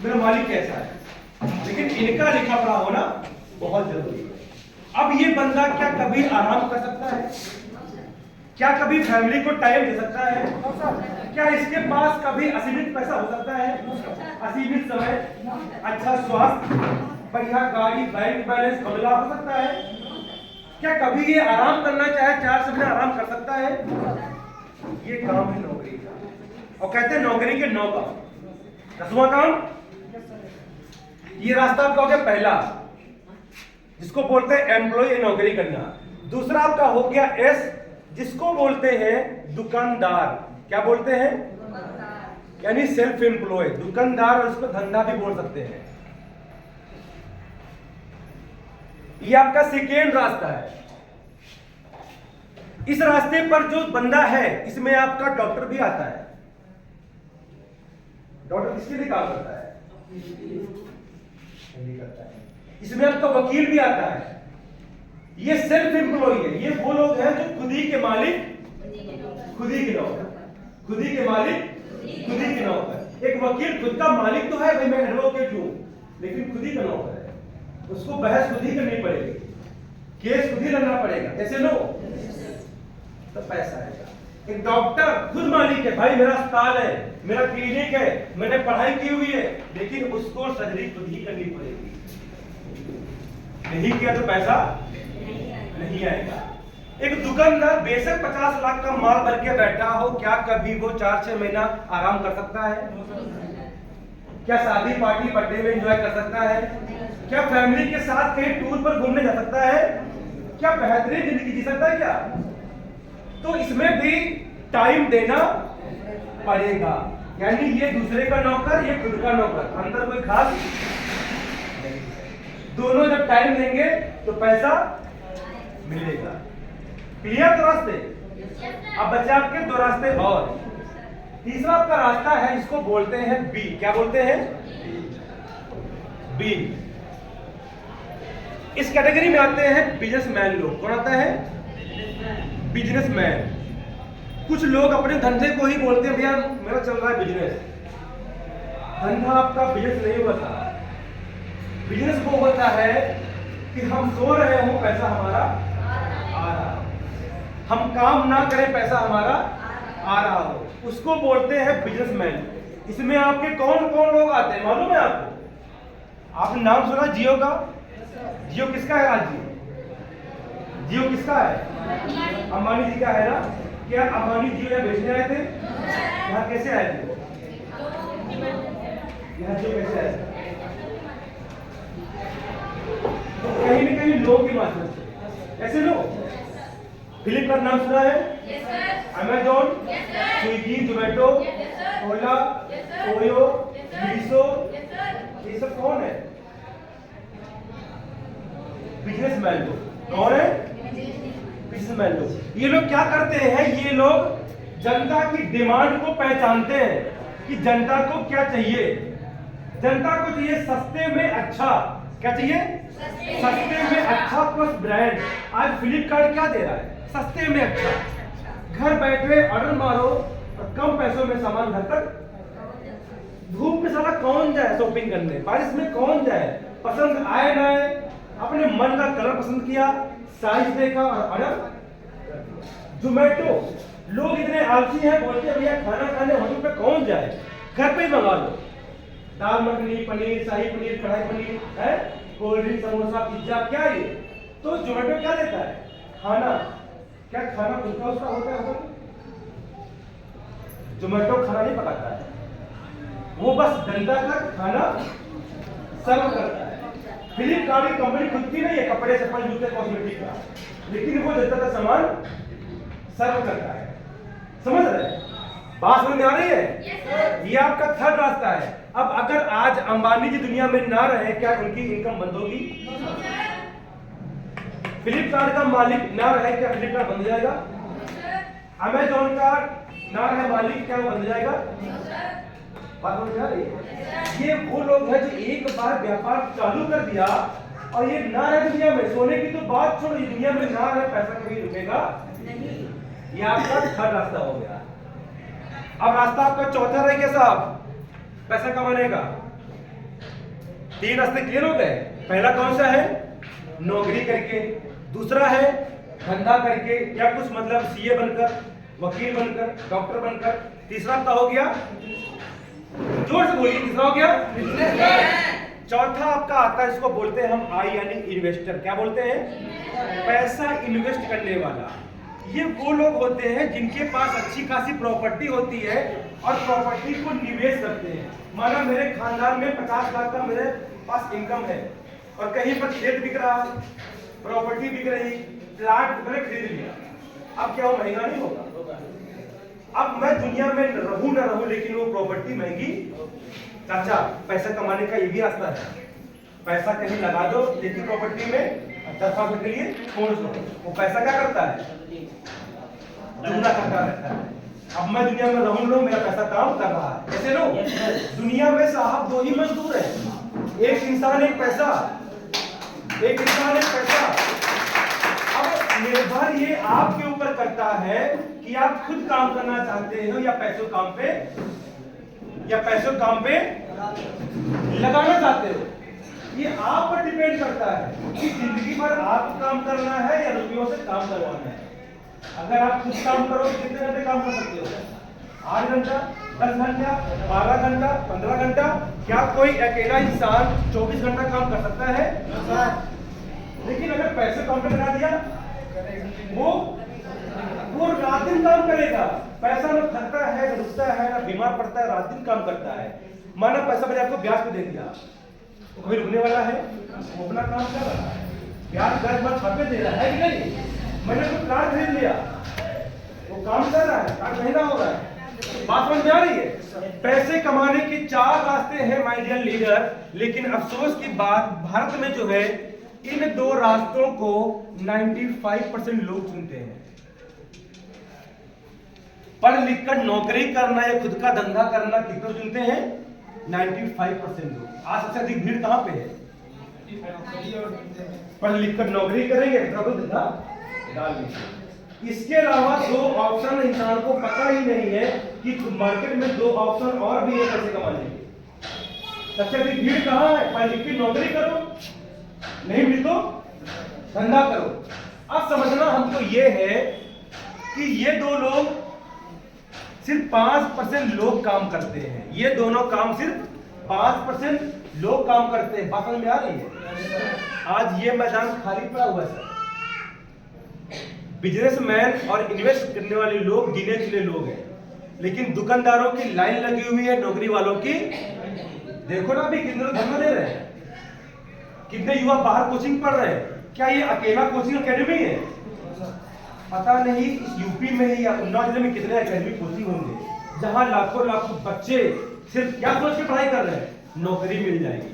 मेरा मालिक कैसा है, लेकिन इनका लिखा पढ़ा होना बहुत जरूरी है। अब ये बंदा क्या कभी आराम कर सकता है? क्या कभी फैमिली को टाइम दे सकता है? क्या इसके पास कभी असीमित पैसा हो सकता है? असीमित समय, अच्छा स्वास्थ्य, बढ़िया गाड़ी, बैंक बैलेंस, बंगला हो सकता है? क्या कभी ये आराम करना चाहे 4 महीने आराम कर सकता है? ये काम है नौकरी का, और कहते हैं नौकरी के 9 काम। 10वां काम, ये रास्ता आपका हो गया पहला, जिसको बोलते हैं एम्प्लॉय, नौकरी करना। दूसरा आपका हो गया एस, जिसको बोलते हैं दुकानदार। क्या बोलते हैं? यानी सेल्फ एम्प्लॉय, दुकानदार, और इसको धंधा भी बोल सकते हैं। ये आपका सेकेंड रास्ता है। इस रास्ते पर जो बंदा है, इसमें आपका डॉक्टर भी आता है। डॉक्टर किसके लिए काम करता है? करता है। इसमें आपका वकील भी आता है। ये सेल्फ एम्प्लॉय है। ये वो लोग हैं जो खुद ही के मालिक, खुद ही के नौकर, खुद ही के मालिक, खुद ही के नौकर। एक वकील खुद का मालिक तो है, भाई मैं एडवोकेट हूं, लेकिन खुद ही का नौकर है। उसको बहस खुद ही करनी पड़ेगी, केस खुद ही लड़ना पड़ेगा। कैसे लो तो पैसा आएगा। एक डॉक्टर खुद मालिक है, भाई मेरा अस्पताल है, मेरा क्लिनिक है, मैंने पढ़ाई की हुई है, लेकिन उसको सर्जरी खुद ही करनी पड़ेगी। नहीं किया तो पैसा नहीं आएगा। एक दुकानदार बेशक 50 लाख का माल भर के बैठा हो, क्या कभी वो 4-6 महीना आराम कर सकता है? क्या शादी पार्टी बर्थडे में एंजॉय कर सकता है? क्या फैमिली के साथ कहीं टूर पर घूमने जा सकता है? क्या बेहतरीन जिंदगी जी सकता है? क्या? तो इसमें भी टाइम देना पड़ेगा। यानी ये दूसरे का नौकर, ये खुद का नौकर, अंदर कोई खास नहीं। दोनों जब टाइम देंगे तो पैसा मिलेगा। क्लियर? तो रास्ते अब बचे आपके 2 रास्ते और। तीसरा आपका रास्ता है, इसको बोलते हैं बी। क्या बोलते हैं? बी। इस कैटेगरी में आते हैं बिजनेसमैन लोग। कौन आता है? बिजनेसमैन। कुछ लोग अपने धंधे को ही बोलते हैं, भैया मेरा चल रहा है बिजनेस। धंधा आपका बिजनेस नहीं होता। बिजनेस वो होता है कि हम सो रहे हो, पैसा हमारा आ रहा हो, हम काम ना करें, पैसा हमारा आ रहा हो, उसको बोलते हैं बिजनेसमैन। इसमें आपके कौन कौन लोग आते हैं मालूम है आपको? आपने नाम सुना जियो का? जियो किसका है? आज जियो किसका है? अंबानी जी का है ना? क्या अंबानी जियो यहाँ बेचने आए थे? यहाँ कैसे आए थे? यहाँ जियो कैसे आए थे? तो कहीं न कहीं लोगों के माध्यम से। ऐसे लोग फ्लिपकार्ट नाम सुना है? अमेजॉन, स्विगी, जोमेटो, ओला, ओयो, मीशो, ये सब कौन है? बिजनेसमैन लोग। कौन है? बिजनेसमैन लोग। ये लोग क्या करते हैं? ये लोग जनता की डिमांड को पहचानते हैं कि जनता को क्या चाहिए। जनता को चाहिए सस्ते में अच्छा। क्या चाहिए? सस्ते में अच्छा प्लस ब्रांड। आज फ्लिपकार्ट क्या दे रहा है? सस्ते में अच्छा। घर बैठे ऑर्डर मारो और कम पैसों में सामान घर तक। धूप में साला कौन जाए शॉपिंग करने? बारिश में कौन जाए? पसंद आए ना आए, अपने मन का कलर पसंद किया, साइज देखा और ऑर्डर। जोमेटो, लोग इतने आलसी हैं, बोलते हैं भैया खाना खाने होटल पे कौन जाए, घर पे ही मंगा लो। दाल मखनी, पनीर, शाही पनीर, कढ़ाई पनीर है, कोल्ड ड्रिंक, समोसा, पिज्जा, क्या ये? तो जोमेटो क्या देता है? खाना। क्या खाना उनका उसका होता है? जोमेटो खाना नहीं पकाता है, वो बस जनता का खाना सर्व करता है। फ्लिपकार्ट की कंपनी खुद की नहीं है, कपड़े, चप्पल, जूते, कॉस्मेटिक का, लेकिन वो जनता का सामान सर्व करता है। समझ रहे हैं? बात समझ में आ रही है? ये आपका थर्ड रास्ता है। अब अगर आज अंबानी जी दुनिया में ना रहे, क्या उनकी इनकम बंद होगी? फ्लिपकार्ट का मालिक ना रहे, क्या फ्लिपकार्ट बंद हो जाएगा? अमेजॉन का ना रहे मालिक, क्या बंद हो जाएगा? बात समझ आ रही है? ये वो लोग हैं जो एक बार व्यापार चालू कर दिया और ये ना रहे दुनिया में। सोने की तो बात छोड़ो, ये दुनिया में ना रहे, पैसा कभी रुकेगा नहीं। ये आपका थर्ड रास्ता हो गया। अब रास्ता आपका चौथा रह गया साहब, पैसा कमाने का। 3 रास्ते क्लियर हो गए। पहला कौन सा है? नौकरी करके, दूसरा है धंधा करके या कुछ मतलब सीए बनकर, वकील बनकर, डॉक्टर बनकर, तीसरा आपका हो गया, जोर से बोलिए, तीसरा हो गया, चौथा आपका आता है, इसको बोलते हैं हम आई यानी इन्वेस्टर। क्या बोलते हैं? पैसा इन्वेस्ट करने वाला। ये वो लोग होते हैं जिनके पास अच्छी खासी प्रॉपर्टी होती है और प्रॉपर्टी को निवेश करते हैं। माना मेरे खानदान में 50 लाख का मेरे पास इनकम है और कहीं पर खेत बिक रहा, प्रॉपर्टी बिक रही, प्लाट मैंने खरीद लिया। अब क्या वो महंगा नहीं होगा? अब मैं दुनिया में रहूं ना रहूं लेकिन वो प्रॉपर्टी महंगी। चाचा, पैसा कमाने का ये भी रास्ता है। पैसा कहीं लगा दो लेकिन प्रॉपर्टी में 10 के लिए छोड़ दो, वो पैसा क्या करता है? दुगना करता रहता है। अब मैं दुनिया में रहूं, मेरा पैसा काम कर रहा है। कैसे लो? दुनिया में साहब 2 ही मजदूर हैं, एक इंसान एक पैसा, एक इंसान एक पैसा। अब निर्भर ये आपके ऊपर करता है कि आप खुद काम करना चाहते हो या पैसों काम पे लगाना चाहते हो। ये आप पर डिपेंड करता है कि जिंदगी भर आपको काम करना है या रुपयों से काम करवाना है। अगर आप खुद काम करो तो कितने घंटे काम कर सकते हो? 8 घंटा, 10 घंटा, 12 घंटा, 15 घंटा। क्या कोई अकेला इंसान 24 घंटा काम कर सकता है? लेकिन अगर पैसे काम पे लगा दिया, वो रात दिन काम करेगा। पैसा न थकता है, न रुकता है, न बीमार पड़ता है, रात दिन काम करता है। माना पैसा मैंने आपको ब्याज पे दे दिया, तो कोई रुकने वाला है? वो अपना काम कर रहा है, ब्याज 10 बार छापे दे रहा है कि नहीं? मैंने तो कार खरीद लिया, वो काम कर रहा है, कार महंगा हो रहा है। बात समझ में आ रही है? पैसे कमाने के 4 रास्ते हैं माय डियर लीडर, लेकिन अफसोस की बात भारत में जो है इन 2 रास्तों को 95% लोग चुनते हैं। पढ़ लिख कर नौकरी करना या खुद का धंधा करना कितने चुनते हैं? 95% लोग। आज सबसे अधिक भीड़ कहां पे है? पढ़ लिख कर नौकरी करेंगे, धंधा डाल लीजिए। इसके अलावा 2 ऑप्शन इंसान को पता ही नहीं है कि मार्केट में 2 ऑप्शन और भी है पैसे कमाने के। सबसे अधिक भीड़ कहां है? पढ़ लिख कर नौकरी करो, नहीं मिली तो धंधा करो। अब समझना हमको ये है कि ये 2 लोग सिर्फ 5% लोग काम करते हैं। ये दोनों काम सिर्फ 5% लोग काम करते हैं। बात समझ में आ रही है? आज ये मैदान खाली पड़ा हुआ है सर। बिजनेसमैन और इन्वेस्ट करने वाले लोग गिने चुने लोग हैं, लेकिन दुकानदारों की लाइन लगी हुई है, नौकरी वालों की। देखो ना अभी कितने लोग धरना दे रहे हैं, कितने युवा बाहर कोचिंग पढ़ रहे हैं। क्या ये अकेला कोचिंग एकेडमी है? पता नहीं इस यूपी में ही या उन्नाव जिले में कितने एकेडमी कोचिंग होंगे जहां लाखों लाखों बच्चे सिर्फ क्या सोच के पढ़ाई कर रहे हैं? नौकरी मिल जाएगी।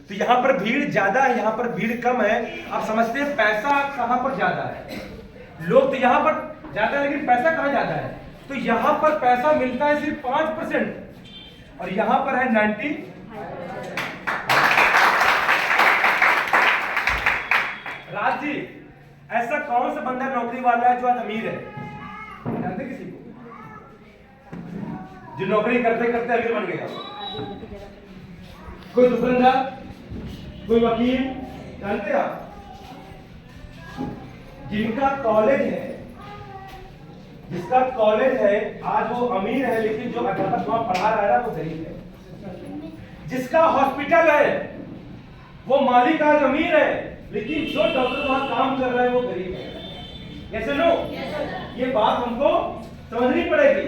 तो यहाँ पर भीड़ ज्यादा है, यहाँ पर भीड़ कम है। आप समझते हैं पैसा कहां पर ज्यादा है? लोग तो यहाँ पर ज्यादा है लेकिन पैसा कहां ज्यादा है? तो यहाँ पर पैसा मिलता है सिर्फ 5% और यहाँ पर है 90। राज जी, ऐसा कौन सा बंदा नौकरी वाला है जो आज अमीर है? जानते किसी को जो नौकरी करते करते अमीर बन गया? कोई दुकानदार, कोई वकील, जानते आप? जिनका कॉलेज है, जिसका कॉलेज है आज वो अमीर है, लेकिन जो अध्यापक वहां पढ़ा रहा है वो गरीब है। जिसका हॉस्पिटल है वो मालिक आज अमीर है, लेकिन जो डॉक्टर वहां काम कर रहा है वो गरीब है। कैसे लो? ये बात हमको समझनी पड़ेगी।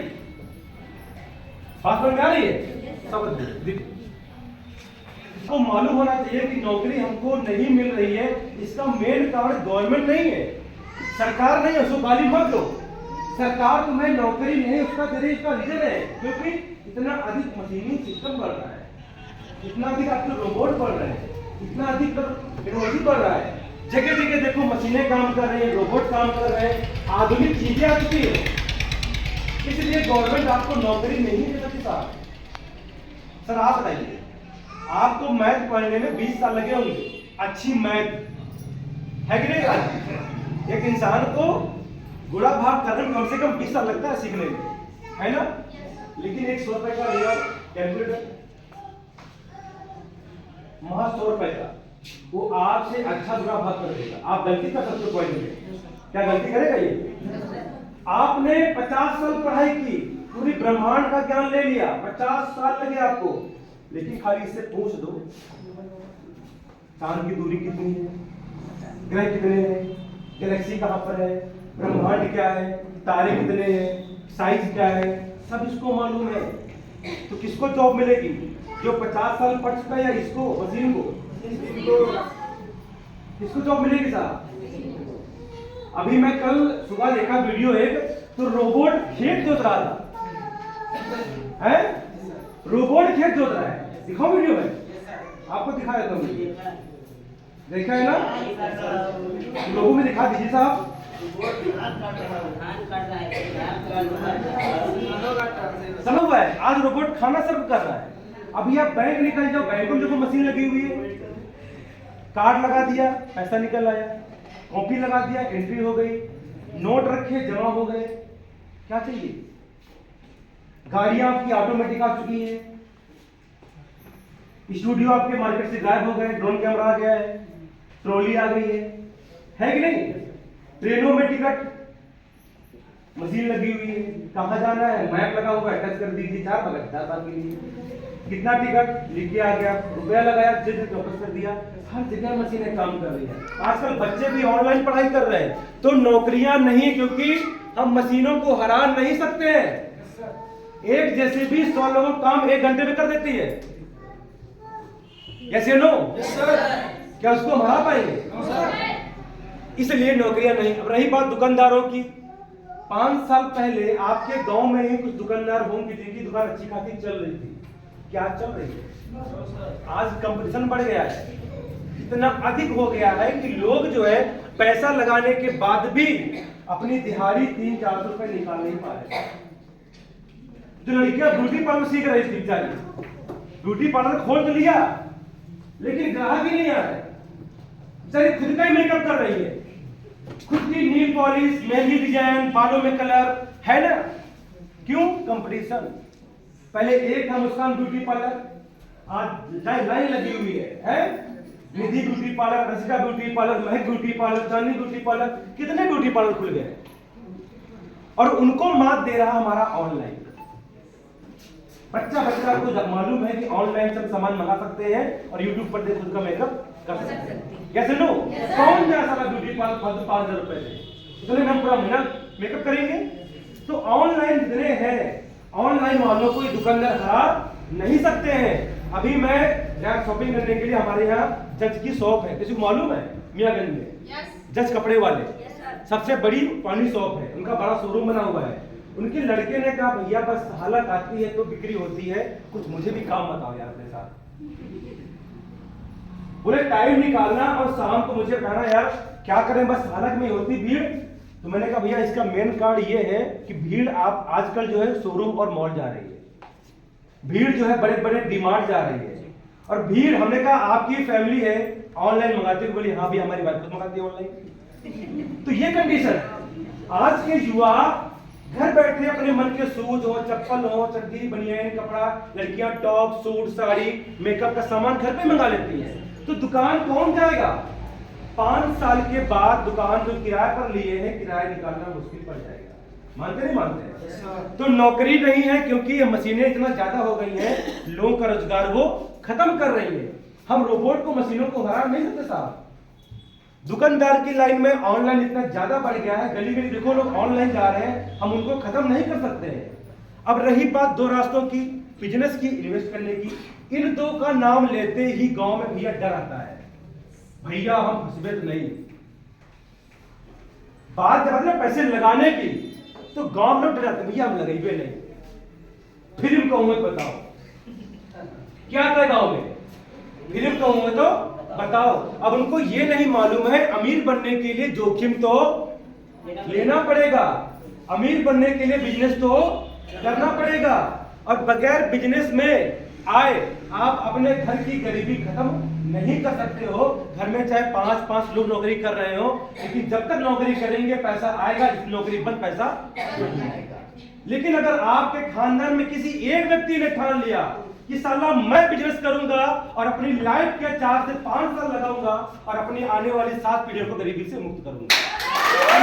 बात समझ में आ रही है? समझ को मालूम होना चाहिए कि नौकरी हमको नहीं मिल रही है, इसका मेन कारण गवर्नमेंट नहीं है, सरकार नहीं है। उसको गाली मत दो, सरकार तुम्हें नौकरी नहीं उसका दे रही, इसका रीजन है क्योंकि इतना अधिक मशीनिंग सिस्टम बढ़ रहा है, इतना अधिक आपके रोबोट बढ़ रहे हैं, इतना अधिक टेक्नोलॉजी बढ़ रहा है। जगह जगह देखो मशीनें काम कर रही हैं, रोबोट काम कर रहे हैं, आधुनिक चीजें आ चुकी है। इसलिए गवर्नमेंट आपको नौकरी नहीं दे सकती साहब। सर आप बताइए, आपको मैथ पढ़ने में 20 साल लगे होंगे, अच्छी मैथ है कि नहीं? एक इंसान को गुणा भाग करने में कम से कम 20 साल लगता है सीखने में, है ना? लेकिन एक 100 रुपए का लेगा कैलकुलेटर, महज 100 रुपए का, वो आपसे अच्छा बुरा भाग कर देगा। आप गलती कर सकते हो पॉइंट में, क्या गलती करेगा ये? आपने 50 साल पढ़ाई की, पूरी ब्रह्मांड का ज्ञान ले लिया, 50 साल लगे आपको, लेकिन खाली इससे पूछ दो चांद की दूरी कितनी है, ग्रह कितने हैं, गैलेक्सी कहां पर है, ब्रह्मांड क्या है, तारे कितने हैं, साइज क्या है, सब इसको मालूम है। तो किसको जॉब मिलेगी? जो 50 साल पढ़ चुका है, या इसको, मशीन को? इसको जॉब मिलेगी साहब। अभी मैं कल सुबह देखा वीडियो एक, तो रोबोट खेत जोत रहा था, है? रोबोट खेत जोत रहा है, दिखाओ वीडियो में, आपको दिखा देता हूँ, देखा है ना? लोगों में दिखा दीजिए साहब। समझ हुआ है? आज रोबोट खाना सर्व कर रहा है। अभी आप बैंक निकल जाओ, बैंक में देखो मशीन लगी हुई है, कार्ड लगा दिया, पैसा निकल आया, कॉपी लगा दिया, एंट्री हो गई, नोट रखे, जमा हो गए। क्या चाहिए? गाड़ियां आपकी ऑटोमेटिक आ चुकी है, स्टूडियो आपके मार्केट से गायब हो गए, ड्रोन कैमरा आ गया है, ट्रॉली आ गई है कि नहीं? ट्रेनों में टिकट मशीन लगी हुई है, कहां जाना है मैप लगा हुआ है, टच कर दीजिए, 4 साल के लिए कितना टिकट लिख के आ गया, रुपया लगाया, जल्दी वापस कर दिया। हर जगह मशीनें काम कर रही है। आजकल बच्चे भी ऑनलाइन पढ़ाई कर रहे हैं, तो नौकरियां नहीं, क्योंकि हम मशीनों को हरा नहीं सकते हैं। एक जैसे भी 100 लोगों का काम 1 घंटे में कर देती है, यस या नो? क्या उसको हम हरा पाएंगे? इसलिए नौकरियां नहीं। अब रही बात दुकानदारों की, 5 साल पहले आपके गांव में ही कुछ दुकानदार होम किचन की दुकान अच्छी खासी चल रही थी। क्या चल रही है? आज कंपटीशन बढ़ गया है, इतना अधिक हो गया है कि लोग जो है पैसा लगाने के बाद भी अपनी दिहाड़ी 300-400 रुपए निकाल नहीं पा रहे। जो लड़कियां ब्यूटी पार्लर सीख रही थी बेचारी, ब्यूटी पार्लर खोल तो लिया, लेकिन ग्राहक ही नहीं आ रहे, बेचारी खुद का ही मेकअप कर रही है, खुद की नील पॉलिश, मेहंदी डिजाइन, बालों में कलर, है ना? क्यों? कंपटीशन। पहले एक था मुस्कान ब्यूटी पार्लर, आज लाइन लगी हुई है? निधि ब्यूटी पार्लर, रसिका ब्यूटी पार्लर, महक ब्यूटी पार्लर, चांदनी ब्यूटी पार्लर, कितने ब्यूटी पार्लर खुल गए, और उनको मात दे रहा हमारा ऑनलाइन। बच्चा को मालूम है कि ऑनलाइन सब सामान मंगा सकते हैं और यूट्यूब पर देख खुद का मेकअप कर सकते हैं। कैसे नो? कौन जा साला ब्यूटी पार्लर फालतू 5000 रुपए से, इतने हम पूरा महीना मेकअप करेंगे? तो ऑनलाइन जितने हैं, ऑनलाइन वालों को दुकानदार हरा नहीं सकते हैं। अभी मैं यहाँ शॉपिंग करने के लिए, हमारे यहाँ जज की शॉप है, किसी को मालूम है? मियागंज में जज कपड़े वाले, सबसे बड़ी पानी शॉप है, उनका बड़ा शोरूम बना हुआ है। उनके लड़के ने कहा, भैया बस हालत आती है तो बिक्री होती है, कुछ मुझे भी काम बताओ यार अपने साथ। बोले टाइम निकालना और शाम को मुझे कहना यार क्या करें, बस हालत में होती भीड़। तो मैंने कहा भैया इसका मेन कारण ये है कि भीड़ आप आजकल जो है शोरूम और मॉल जा रही है, भीड़ जो है बड़े बड़े डिमांड जा रही है, और भीड़, हमने कहा आपकी फैमिली है ऑनलाइन मंगाती है? बोली हाँ भी हमारी बात खुद मंगाती है ऑनलाइन। तो ये कंडीशन है। आज के युवा घर बैठे अपने मन के शूज हो, चप्पल हो, चड्डी, बनियान, कपड़ा, लड़कियां टॉप, सूट, साड़ी, मेकअप का सामान घर पे मंगा लेती है। तो दुकान कौन जाएगा? 5 साल के बाद दुकान जो किराए पर लिए हैं, किराया निकालना मुश्किल पड़ जाएगा। मानते नहीं मानते? तो नौकरी नहीं है, क्योंकि ये मशीनें इतना ज्यादा हो गई हैं, लोगों का रोजगार वो खत्म कर रही है। हम रोबोट को, मशीनों को हरा नहीं सकते साहब। दुकानदार की लाइन में ऑनलाइन इतना ज्यादा बढ़ गया है, गली गली देखो लोग ऑनलाइन जा रहे हैं, हम उनको खत्म नहीं कर सकते हैं। अब रही बात 2 रास्तों की, बिजनेस की, इन्वेस्ट करने की, इन 2 का नाम लेते ही गांव में भैया डर आता है, भैया हम फंसबे तो नहीं। बात जब है पैसे लगाने की, तो गांव में डर जाते, भैया हम लगेबे नहीं। फिल्म कहूंगे बताओ क्या था गांव में, फिल्म कहूंगे तो बताओ। अब उनको ये नहीं मालूम है अमीर बनने के लिए जोखिम तो लेना पड़ेगा, अमीर बनने के लिए बिजनेस तो करना पड़ेगा, और बगैर बिजनेस में आए आप अपने घर की गरीबी खत्म नहीं कर सकते हो। घर में चाहे 5-5 लोग नौकरी कर रहे हो, लेकिन जब तक नौकरी करेंगे पैसा आएगा, नौकरी बंद पैसा नहीं आएगा। लेकिन अगर आपके खानदान में किसी एक व्यक्ति ने ठान लिया कि साला मैं बिजनेस करूंगा और अपनी लाइफ के 4 से 5 साल लगाऊंगा और अपनी आने वाली 7 पीढ़ियों को गरीबी से मुक्त करूंगा।